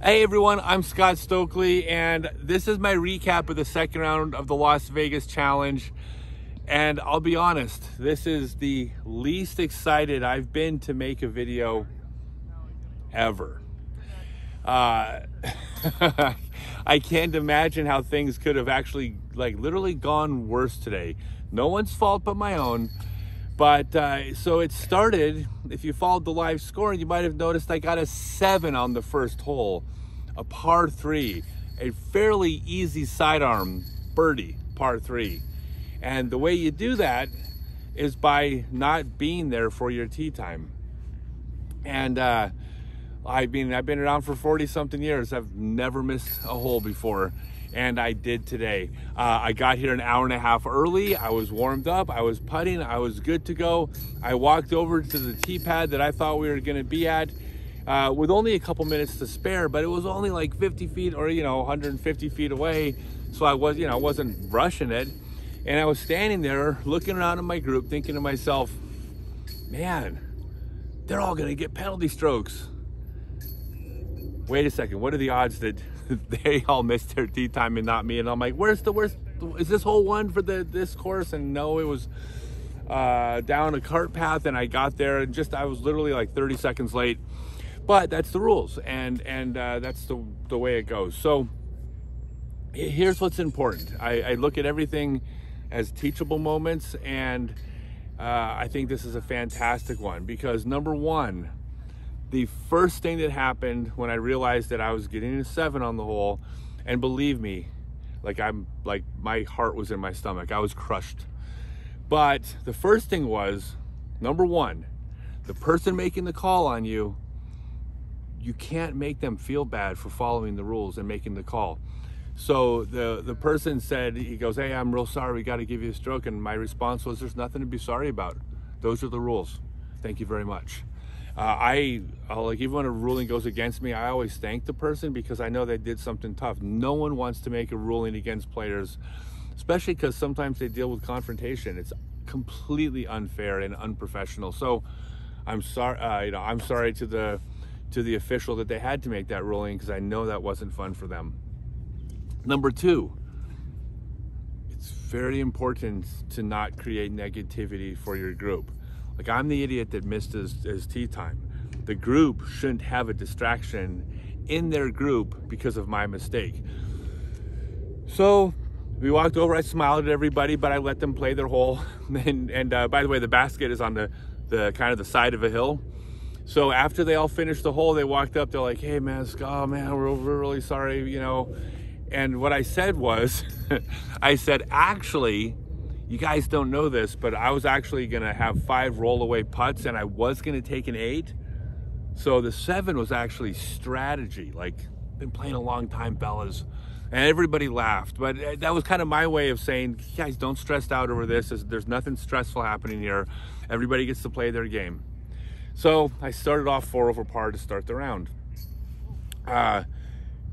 Hey everyone, I'm Scott Stokely, and this is my recap of the second round of the Las Vegas Challenge. And I'll be honest, this is the least excited I've been to make a video ever. I can't imagine how things could have actually literally gone worse today. No one's fault but my own. But so it started, if you followed the live scoring, you might have noticed I got a 7 on the first hole, a par 3, a fairly easy sidearm birdie, par 3. And the way you do that is by not being there for your tee time. And I've been around for 40 something years. I've never missed a hole before. And I did today. I got here an hour and a half early. I was warmed up, I was putting, I was good to go. I walked over to the tee pad that I thought we were gonna be at with only a couple minutes to spare, but it was only like 50 feet or 150 feet away. So I was, I wasn't rushing it. And I was standing there looking around at my group thinking to myself, man, they're all gonna get penalty strokes. Wait a second, what are the odds that they all missed their tee time and not me? And I'm like, where's is this hole one for this course? And no, it was down a cart path, and I got there and I was literally like 30 seconds late. But that's the rules, and that's the way it goes. So here's what's important. I look at everything as teachable moments, and I think this is a fantastic one because number one, the first thing that happened when I realized that I was getting a 7 on the hole, and believe me, my heart was in my stomach. I was crushed. But the first thing was, number one, the person making the call on you, you can't make them feel bad for following the rules and making the call. So the person said, he goes, hey, I'm real sorry, we got to give you a stroke. And my response was, there's nothing to be sorry about. Those are the rules. Thank you very much. Even when a ruling goes against me, I always thank the person because I know they did something tough. No one wants to make a ruling against players, especially because sometimes they deal with confrontation. It's completely unfair and unprofessional. So I'm sorry, I'm sorry to the official that they had to make that ruling because I know that wasn't fun for them. Number two, it's very important to not create negativity for your group. Like, I'm the idiot that missed his tee time. The group shouldn't have a distraction in their group because of my mistake. So we walked over, I smiled at everybody, but I let them play their hole. And by the way, the basket is on the kind of the side of a hill. So after they all finished the hole, they walked up, they're like, hey man, oh man, we're really sorry, And what I said was, I said, actually, you guys don't know this, but I was actually gonna have 5 rollaway putts and I was gonna take an 8. So the 7 was actually strategy. Been playing a long time, fellas. And everybody laughed, but that was kind of my way of saying, guys, don't stress out over this. There's nothing stressful happening here. Everybody gets to play their game. So I started off 4 over par to start the round.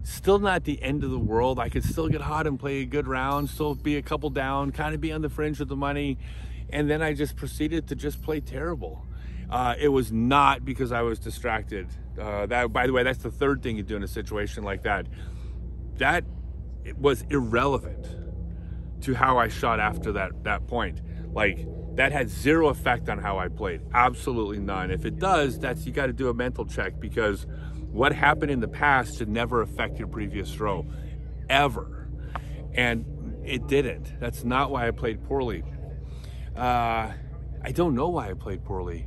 Still not the end of the world. I could still get hot and play a good round, still be a couple down, kind of be on the fringe of the money. And then I just proceeded to just play terrible. It was not because I was distracted. That, by the way, that's the third thing you do in a situation like that. That was irrelevant to how I shot after that point. That had zero effect on how I played. Absolutely none. If it does, you got to do a mental check because what happened in the past should never affect your previous throw, ever. And it didn't. That's not why I played poorly. I don't know why I played poorly.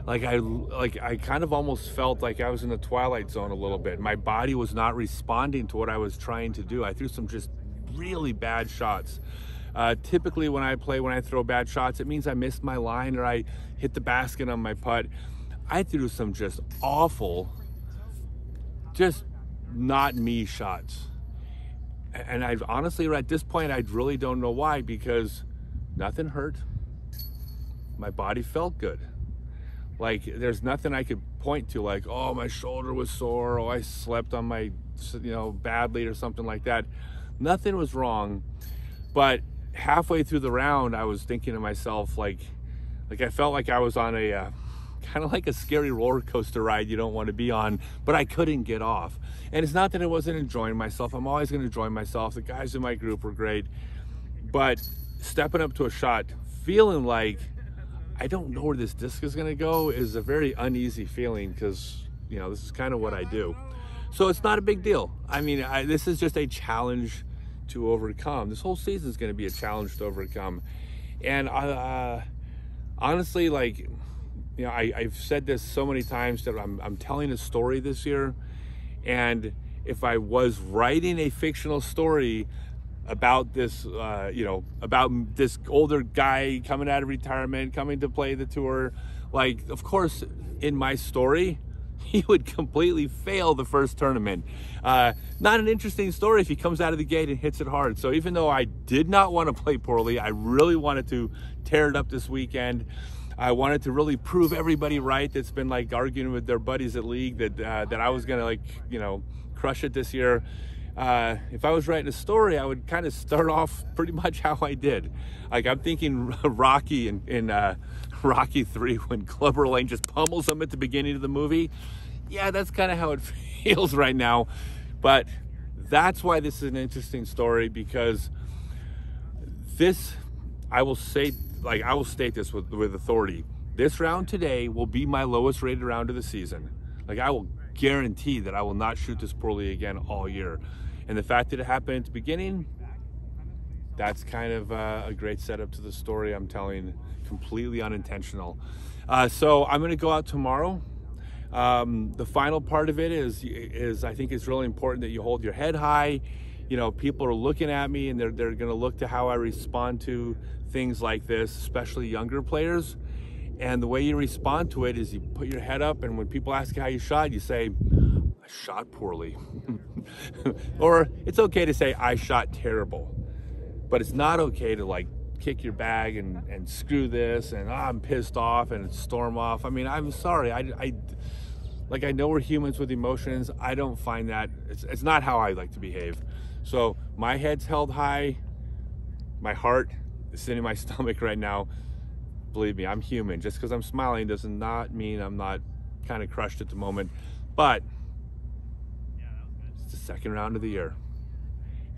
I kind of almost felt like I was in the twilight zone a little bit. My body was not responding to what I was trying to do. I threw some just really bad shots. Typically when I throw bad shots, it means I missed my line or I hit the basket on my putt. I threw some just awful, just not me shots. And I've honestly, at this point, I really don't know why, because nothing hurt. My body felt good. There's nothing I could point to, oh, my shoulder was sore, oh, I slept on my, badly or something like that. Nothing was wrong. But halfway through the round, I was thinking to myself, I felt like I was on a kind of like a scary roller coaster ride you don't want to be on, but I couldn't get off. And it's not that I wasn't enjoying myself. I'm always going to enjoy myself. The guys in my group were great. But stepping up to a shot, feeling like I don't know where this disc is going to go is a very uneasy feeling, because, you know, this is kind of what I do. So it's not a big deal. I mean, this is just a challenge to overcome. This whole season is going to be a challenge to overcome. And honestly, like, you know, I've said this so many times that I'm telling a story this year. And if I was writing a fictional story about this, you know, about this older guy coming out of retirement, coming to play the tour, like, of course, in my story, he would completely fail the first tournament. Not an interesting story if he comes out of the gate and hits it hard. So even though I did not want to play poorly, I really wanted to tear it up this weekend. I wanted to really prove everybody right that's been like arguing with their buddies at league that I was gonna, like, you know, crush it this year. If I was writing a story, I would kind of start off pretty much how I did. Like, I'm thinking Rocky in Rocky 3, when Clubber Lang just pummels him at the beginning of the movie. Yeah, that's kind of how it feels right now. But that's why this is an interesting story, because this, I will say, like, I will state this with authority. This round today will be my lowest rated round of the season. Like, I will guarantee that I will not shoot this poorly again all year. And the fact that it happened at the beginning, that's kind of a great setup to the story I'm telling, completely unintentional. So I'm going to go out tomorrow. The final part of it is I think it's really important that you hold your head high. You know, people are looking at me, and they're going to look to how I respond to things like this, especially younger players. And the way you respond to it is you put your head up, and when people ask you how you shot, you say, I shot poorly. Or it's okay to say, I shot terrible. But it's not okay to, like, kick your bag and screw this, and I'm pissed off, and storm off. I mean, I'm sorry. I know we're humans with emotions. I don't find that, it's not how I like to behave. So my head's held high. My heart is sitting in my stomach right now. Believe me, I'm human. Just because I'm smiling does not mean I'm not kind of crushed at the moment. But it's the second round of the year.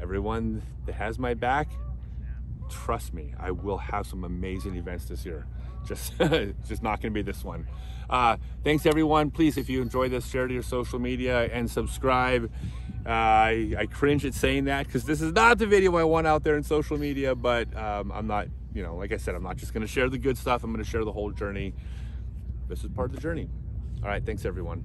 Everyone that has my back, trust me, I will have some amazing events this year. Just not going to be this one. Thanks, everyone. Please, if you enjoy this, share to your social media and subscribe. I cringe at saying that, because this is not the video I want out there in social media, but I'm not, you know, like I said, I'm not just going to share the good stuff. I'm going to share the whole journey. This is part of the journey. All right. Thanks, everyone.